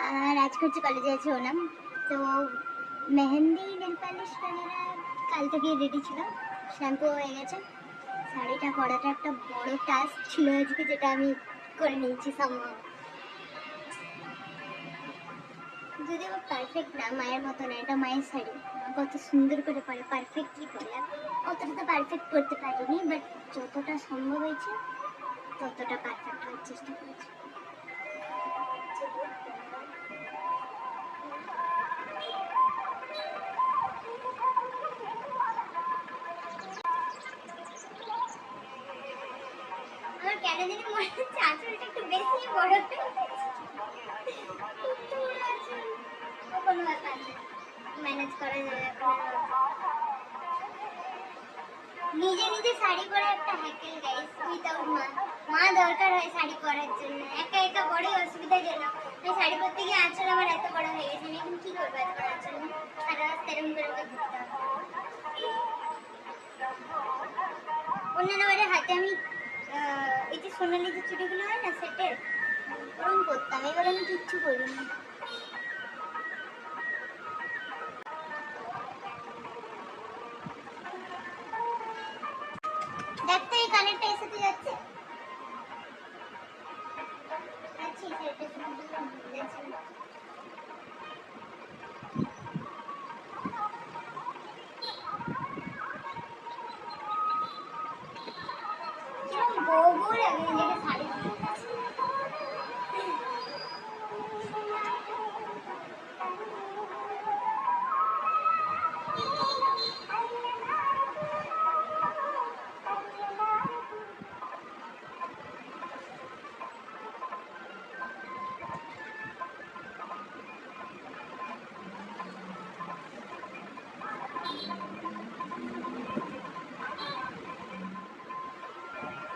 আর আজকে হচ্ছে কলেজে আছে ওনাম, তো মেহেন্দি নেল পালিশ ক্যামেরা কাল থেকে রেডি ছিল, শ্যাম্পু হয়ে গেছে। শাড়িটা পরাটা একটা বড় টাস্ক ছিল আজকে, যেটা আমি করে নিয়েছি সম্ভব। যদিও পারফেক্ট না, মায়ের মতো না, এটা মায়ের শাড়ি, কত সুন্দর করে পরে পারফেক্টলি পরে। অতটা তো পারফেক্ট করতে পারিনি, বাট যতটা সম্ভব হয়েছে ততটা পারফেক্ট হওয়ার চেষ্টা করেছি। আমার কেন জানি মনে হচ্ছে আঁচলটা একটু বেশি বড় হয়ে গেছে। কোনো ব্যাপার না, ম্যানেজ করা যাবে। নিজে নিজে শাড়ি পরা একটা হ্যাকেল গাইস, উইদাউট মা দরকার হয় শাড়ি পরার জন্য। একা একা বড়ই অসুবিধাজনক। আমি শাড়ি পরতে গিয়ে আঁচল আমার এত বড় হয়ে গেছে, আমি এখন কি করবো এত বড় আঁচল? সারা রাস্তা এরকম করে ঘুরতে হবে। অন্যান্য বারে হাতে আমি এই যে সোনালি যে চুড়িগুলো হয় না সেটের, ওরকম করতাম, এবার আমি কিচ্ছু করিনি। দেখতে এই কানেরটা এর সাথে যাচ্ছে। আচ্ছা এটা কিরকম বউ বউ লাগে নিজেকে শাড়ি পরে।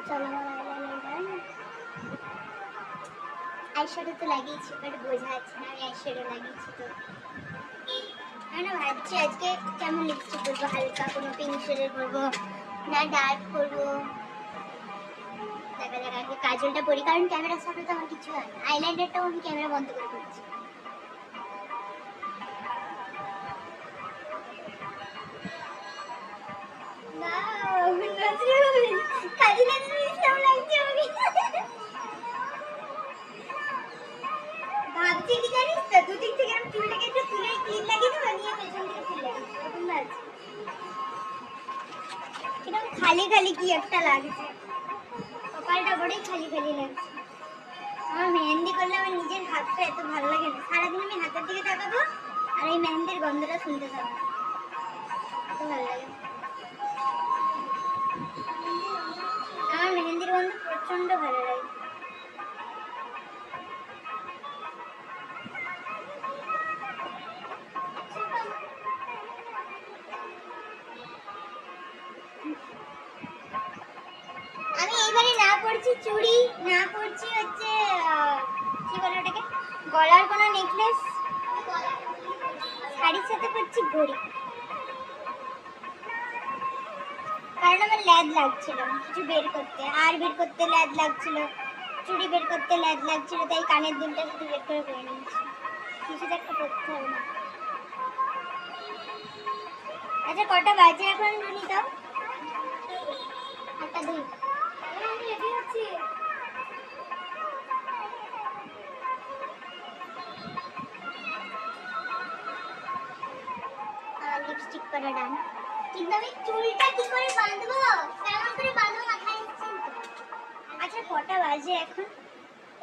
চলো আইশ্যাডো তো লাগিয়েছি, বাট বোঝা যাচ্ছে না আমি আইশ্যাডো লাগিয়েছি। তো আমি না ভাবছি আজকে কেমন লিপস্টিক করবো, হালকা কোনো পিঙ্ক শেডের করবো না ডার্ক করবো। দেখা যাক, আগে কাজলটা পরি, কারণ ক্যামেরার সামনে তো আমার কিছু হয় না। আইলাইনারটাও আমি ক্যামেরা বন্ধ করে করছি। ভাবছি কি জানিস তো, দুদিক থেকে আমি চুলটাকে একটু তুলে ক্লিপ লাগিয়ে দেবো, নিয়ে পেছন থেকে ফুল লাগিয়ে দেবো, এরকম ভাবছি। কিরকম খালি খালি কি একটা লাগছে, কপালটা বড়ই খালি খালি লাগছে। আমার মেহেন্দি করলে আমার নিজের হাতটা এত ভালো লাগে না, সারাদিন আমি হাতের দিকে তাকাবো আর এই মেহেন্দির গন্ধটা শুনতে থাকবো, এত ভালো লাগে। আমার মেহেন্দির গন্ধ প্রচন্ড ভালো লাগে। আমি এইবারে না পরছি চুড়ি, না পরছি হচ্ছে কি বলে ওটাকে, গলার কোনো নেকলেস, শাড়ির সাথে পরছি ঘড়ি। কারণ আমার ল্যাদ লাগছিল কিছু বের করতে, আর বের করতে ল্যাদ লাগছিল, চুড়ি বের করতে ল্যাদ লাগছিল, তাই কানের দুলটা শুধু বের করে পরে নিয়েছি। কিছু তো একটা করতে হবে না। আচ্ছা কটা বাজে এখন শুনি তো? 8:02। আমি রেডি হচ্ছি। লিপস্টিক পরা ডান, কিন্তু আমি চুলটা কি করে বাঁধবো, কেমন করে বাঁধবো মাথায় নিচ্ছেন তো। আচ্ছা কটা বাজে এখন?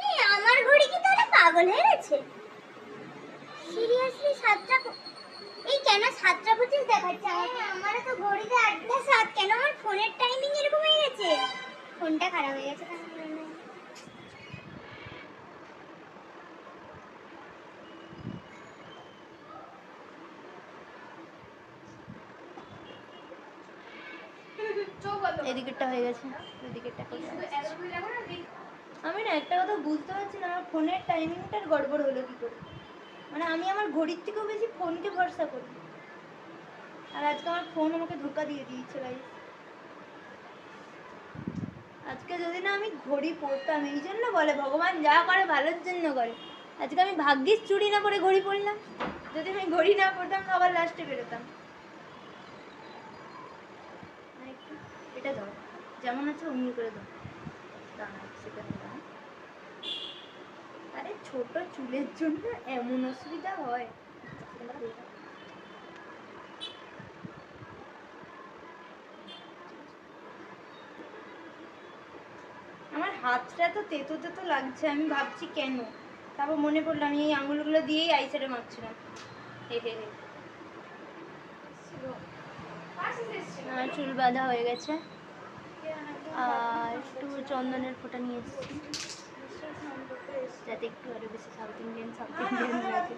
এই আমার ঘড়ি কি তাহলে পাগল হয়ে গেছে? সিরিয়াসলি 7টা, এই কেন 7:25 দেখাচ্ছে আমাকে? আমারও তো ঘড়িতে 8:07, কেন আমার ফোনের টাইমিং এরকম হয়ে গেছে? ফোনটা খারাপ হয়ে গেছে কেন? এদিকেরটা হয়ে গেছে, ওইদিকেরটা করে আমি না একটা কথা বুঝতে পারছি না, আমার ফোনের টাইমিংটার গড়বড় হলো কি করে। মানে আমি আমার ঘড়ির থেকেও বেশি ফোনকে ভরসা করি, আর আজকে আমার ফোন আমাকে ধোকা দিয়ে দিয়েছে ভাই। আজকে যদি না আমি ঘড়ি পরতাম, এই জন্য বলে ভগবান যা করে ভালোর জন্য করে, আজকে আমি ভাগ্যিস চুড়ি না পরে ঘড়ি পরলাম, যদি আমি ঘড়ি না পরতাম তো আবার লাস্টে বেরোতাম। এটা ধর, যেমন আছে অমনি করে ধর। আরে ছোট চুলের জন্য এমন অসুবিধা হয়। আমার হাতটা তো তেতো তেতো লাগছে, আমি ভাবছি কেন, তারপর মনে পড়লো আমি এই আঙুলগুলো দিয়েই আইশ্যাডো মাখছিলাম। হে হে হে। আমার চুল বাঁধা হয়ে গেছে, আর একটু চন্দনের ফোঁটা নিয়ে এসেছি যাতে একটু আরো বেশি সাউথ ইন্ডিয়ান লাগে।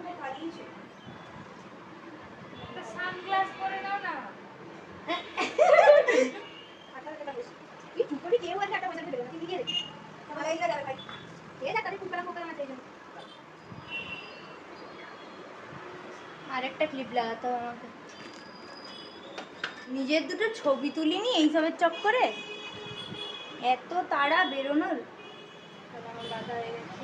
সানগ্লাস পরে নাও না। আরেকটা ক্লিপ লাগাতে হবে আমাকে। নিজের দুটো ছবি তুলিনি এইসবের চক্করে, এত তাড়া বেরোনোর। আমার বাধা হয়ে গেছে,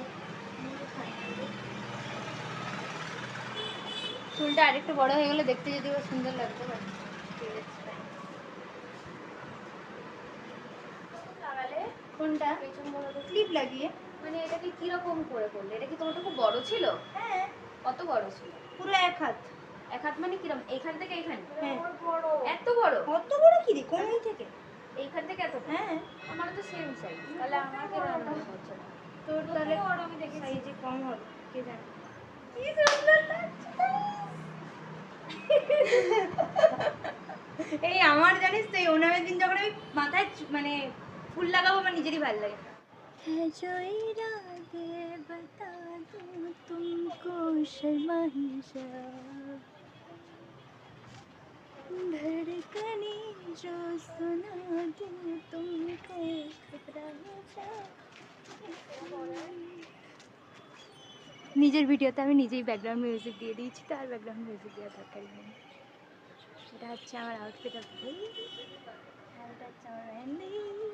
চুলটা আরেকটু বড় হয়ে গেলে দেখতে যদি সুন্দর লাগতে পারে। কোনটা? ক্লিপ লাগিয়ে। মানে এটাকে কিরকম করে করলে? এটা কি তোমারটা খুব বড় ছিল? হ্যাঁ, কত বড় ছিল? পুরো এক হাত। এক হাত মানে কিরকম? এইখান থেকে এইখানে? হ্যাঁ। এত বড়? কত বড় কি রে, কোনই থেকে? এইখান থেকে এত? হ্যাঁ। আমার তো সেম সাইজ। তাহলে আমার কেন এরকম হচ্ছে না? তোর তাহলে বড় আমি দেখেছি। সাইজে কম হবে, কে জানে। কি সুন্দর লাগছে। এই আমার জানিস তো এই ওনামের দিন যখন আমি মাথায় মানে ফুল লাগাবো আমার নিজেরই ভালো লাগে। নিজের ভিডিওতে আমি নিজেই ব্যাকগ্রাউন্ড মিউজিক দিয়ে দিয়েছি, তো আর ব্যাকগ্রাউন্ড মিউজিক দেওয়ার দরকারই নেই। এটা হচ্ছে আমার আউটফিট অফ দ্য ডে, আর এটা হচ্ছে আমার mehndi,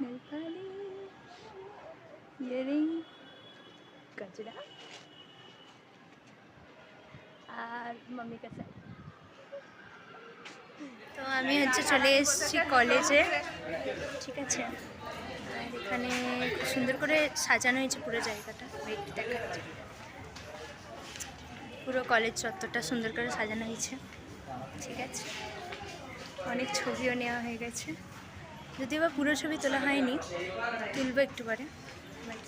nail polish, earring, Gazra, আর মাম্মি কাছে। তো আমি হচ্ছে চলে এসেছি কলেজে, ঠিক আছে। আর এখানে খুব সুন্দর করে সাজানো হয়েছে পুরো জায়গাটা, ওয়েট দেখাচ্ছে। পুরো কলেজ চত্বরটা সুন্দর করে সাজানো হয়েছে, ঠিক আছে। অনেক ছবিও নেওয়া হয়ে গেছে, যদিও বা পুরো ছবি তোলা হয়নি, তুলবো একটু পরে, বাট